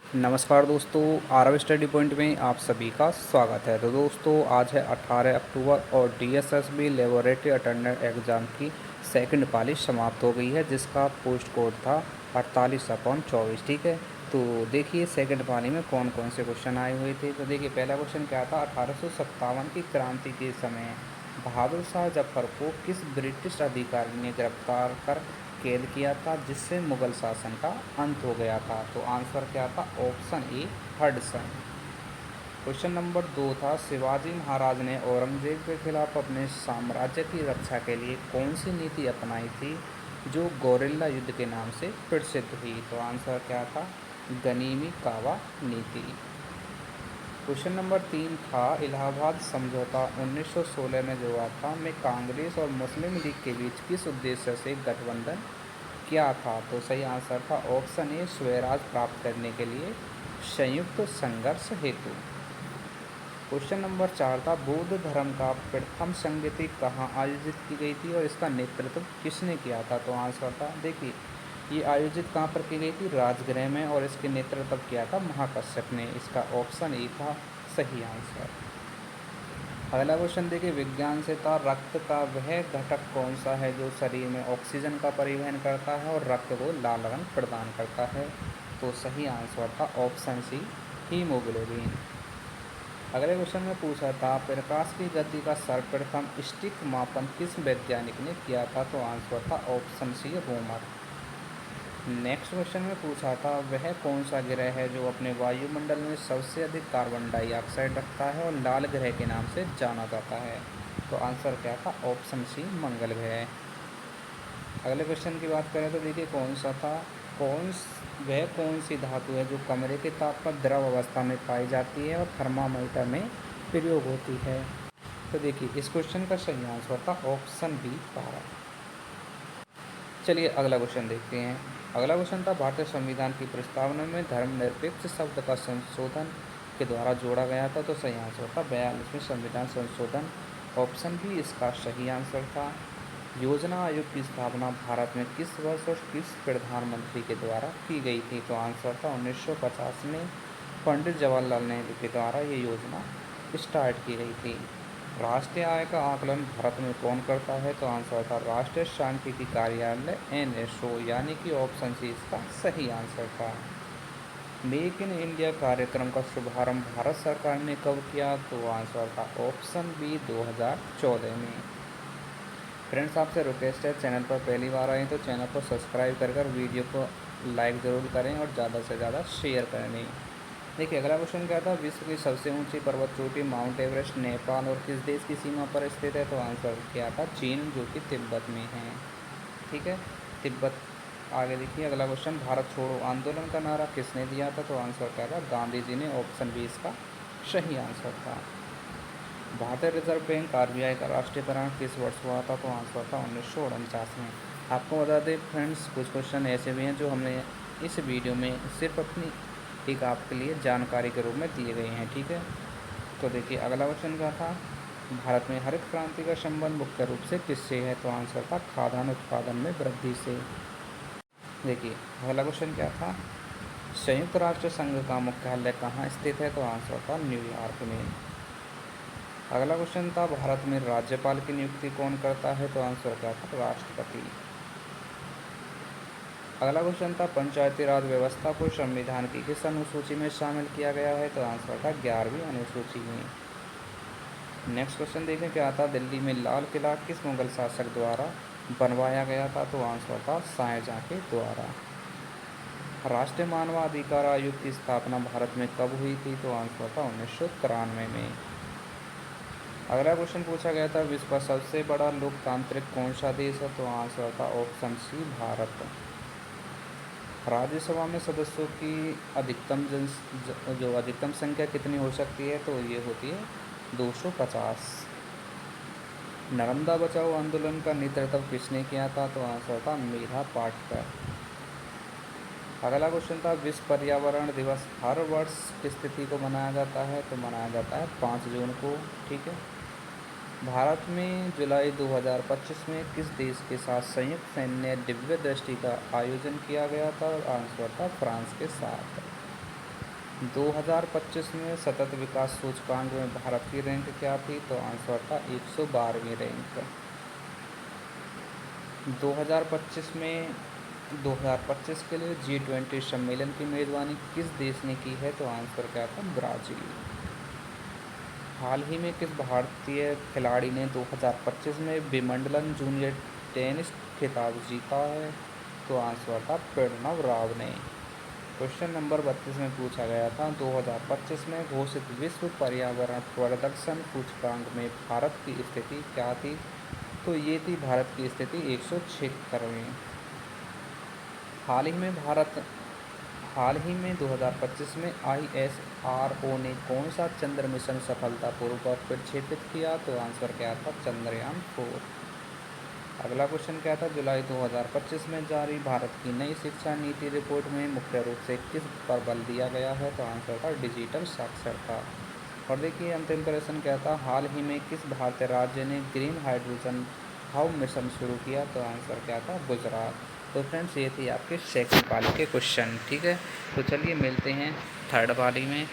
नमस्कार दोस्तों, Aarav study point में आप सभी का स्वागत है। तो दोस्तों आज है 18 अक्टूबर और डीएसएसबी लेबोरेटरी अटेंडेंट एग्ज़ाम की सेकंड पाली समाप्त हो गई है, जिसका पोस्ट कोड था 48/24। ठीक है, तो देखिए सेकंड पाली में कौन कौन से क्वेश्चन आए हुए थे। तो देखिए पहला क्वेश्चन क्या था, 1857 की क्रांति के समय बहादुर शाह जफर को किस ब्रिटिश अधिकारी ने गिरफ्तार कर कैद किया था, जिससे मुगल शासन का अंत हो गया था। तो आंसर क्या था, option A Hudson. Question number 2 था, शिवाजी महाराज ने औरंगजेब के खिलाफ अपने साम्राज्य की रक्षा के लिए कौन सी नीति अपनाई थी, जो गौरिल्ला युद्ध के नाम से प्रसिद्ध हुई। तो आंसर क्या था, गनीमी कावा नीति। क्वेश्चन नंबर 3 था, इलाहाबाद समझौता 1916 में जो हुआ था में कांग्रेस और मुस्लिम लीग के बीच किस उद्देश्य से गठबंधन क्या था। तो सही आंसर था ऑप्शन ए स्वराज प्राप्त करने के लिए संयुक्त संघर्ष हेतु। क्वेश्चन नंबर 4 था, बौद्ध धर्म का प्रथम संगति कहाँ आयोजित की गई थी और इसका नेतृत्व किसने किया था। तो आंसर था, देखिए ये आयोजित कहाँ पर की गई थी, राजगृह में, और इसके नेतृत्व किया था महाकश्यप ने। इसका ऑप्शन ए था सही आंसर। अगला क्वेश्चन देखिए, विज्ञान से था, रक्त का वह घटक कौन सा है जो शरीर में ऑक्सीजन का परिवहन करता है और रक्त को लाल रंग प्रदान करता है। तो सही आंसर था ऑप्शन सी हीमोग्लोबिन। अगले क्वेश्चन में पूछा था, प्रकाश की गति का सर्वप्रथम सटीक मापन किस वैज्ञानिक ने किया था। तो आंसर था ऑप्शन सी रोमर। नेक्स्ट क्वेश्चन में पूछा था, वह कौन सा ग्रह है जो अपने वायुमंडल में सबसे अधिक कार्बन डाइऑक्साइड रखता है और लाल ग्रह के नाम से जाना जाता है। तो आंसर क्या था, ऑप्शन सी मंगल ग्रह। अगले क्वेश्चन की बात करें तो देखिए कौन सा था, वह कौन सी धातु है जो कमरे के ताप पर द्रव अवस्था में पाई जाती है और थर्मामीटर में प्रयोग होती है। तो देखिए इस क्वेश्चन का सही आंसर था ऑप्शन बी पारा। चलिए अगला क्वेश्चन देखते हैं। अगला क्वेश्चन था, भारतीय संविधान की प्रस्तावना में धर्मनिरपेक्ष शब्द का संशोधन के द्वारा जोड़ा गया था। तो सही आंसर था 42वें संविधान संशोधन, ऑप्शन बी इसका सही आंसर था। योजना आयोग की स्थापना भारत में किस वर्ष और किस प्रधानमंत्री के द्वारा की गई थी। तो आंसर था 1950 में पंडित जवाहरलाल नेहरू के द्वारा ये योजना स्टार्ट की गई थी। राष्ट्रीय आय का आकलन भारत में कौन करता है। तो आंसर था राष्ट्रीय सांख्यिकी कार्यालय एनएसओ, यानी कि ऑप्शन सी इसका सही आंसर था। मेक इन इंडिया कार्यक्रम का शुभारंभ भारत सरकार ने कब किया। तो आंसर था ऑप्शन बी 2014 में। फ्रेंड्स आपसे रिक्वेस्ट है, चैनल पर पहली बार आए तो चैनल को सब्सक्राइब कर वीडियो को लाइक ज़रूर करें और ज़्यादा से ज़्यादा शेयर करें। देखिए अगला क्वेश्चन क्या था, विश्व की सबसे ऊंची पर्वत चोटी माउंट एवरेस्ट नेपाल और किस देश की सीमा पर स्थित है। तो आंसर क्या था, चीन, जो कि तिब्बत में है। ठीक है, तिब्बत। आगे देखिए अगला क्वेश्चन, भारत छोड़ो आंदोलन का नारा किसने दिया था। तो आंसर क्या था, गांधी जी ने, ऑप्शन बी इसका सही आंसर था। भारतीय रिजर्व बैंक आरबीआई का राष्ट्रीयकरण किस वर्ष हुआ था। तो आंसर था 1949 में। आपको बता दें फ्रेंड्स, कुछ क्वेश्चन ऐसे भी हैं जो हमने इस वीडियो में सिर्फ अपनी एक आपके लिए जानकारी के रूप में दिए गए हैं। ठीक है, तो देखिए अगला क्वेश्चन क्या था, भारत में हरित क्रांति का संबंध मुख्य रूप से किससे है। तो आंसर था खाद्यान्न उत्पादन में वृद्धि से। देखिए अगला क्वेश्चन क्या था, संयुक्त राष्ट्र संघ का मुख्यालय कहाँ स्थित है। तो आंसर था न्यूयॉर्क में। अगला क्वेश्चन था, भारत में राज्यपाल की नियुक्ति कौन करता है। तो आंसर क्या था, राष्ट्रपति। अगला क्वेश्चन था, पंचायती राज व्यवस्था को संविधान की किस अनुसूची में शामिल किया गया है। तो आंसर था 11वीं अनुसूची में। नेक्स्ट क्वेश्चन देखें क्या था, दिल्ली में लाल किला किस मुगल शासक द्वारा बनवाया गया था। तो आंसर था शाहजहाँ के द्वारा। राष्ट्रीय मानवाधिकार आयोग की स्थापना भारत में कब हुई थी। तो आंसर था 1993 में। अगला क्वेश्चन पूछा गया था, विश्व का सबसे बड़ा लोकतांत्रिक कौन सा देश है। तो आंसर था ऑप्शन सी भारत। राज्यसभा में सदस्यों की जो अधिकतम संख्या कितनी हो सकती है। तो ये होती है 250। नर्मदा बचाओ आंदोलन का नेतृत्व किसने किया था। तो आंसर था मेधा पाटकर। अगला क्वेश्चन था, विश्व पर्यावरण दिवस हर वर्ष किस तिथि को मनाया जाता है। तो मनाया जाता है 5 जून को। ठीक है, भारत में जुलाई 2025 में किस देश के साथ संयुक्त सैन्य दिव्य दृष्टि का आयोजन किया गया था। आंसर था फ्रांस के साथ। 2025 में सतत विकास सूचकांक में भारत की रैंक क्या थी? तो आंसर था 112वीं रैंक। 2025 में 2025 के लिए G20 सम्मेलन की मेज़बानी किस देश ने की है? तो आंसर क्या था? ब्राज़ील। हाल ही में किस भारतीय खिलाड़ी ने 2025 में विंबलडन जूनियर टेनिस खिताब जीता है? तो आंसर था प्रणव राव ने। क्वेश्चन नंबर 32 में पूछा गया था 2025 में घोषित विश्व पर्यावरण प्रदर्शन सूचकांक में भारत की स्थिति क्या थी? तो ये थी भारत की स्थिति 176वीं। हाल ही में 2025 में ISRO ने कौन सा चंद्र मिशन सफलतापूर्वक प्रक्षेपित किया? तो आंसर क्या था? चंद्रयान 4। अगला क्वेश्चन क्या था? जुलाई 2025 में जारी भारत की नई शिक्षा नीति रिपोर्ट में मुख्य रूप से किस पर बल दिया गया है? तो आंसर था डिजिटल साक्षरता। और देखिए अंतिम प्रश्न क्या था? हाल ही में किस भारतीय राज्य ने ग्रीन हाइड्रोजन हब मिशन शुरू किया? तो आंसर क्या था? गुजरात। तो फ्रेंड्स ये थी आपके सेकंड पाली के क्वेश्चन। ठीक है, तो चलिए मिलते हैं थर्ड पाली में।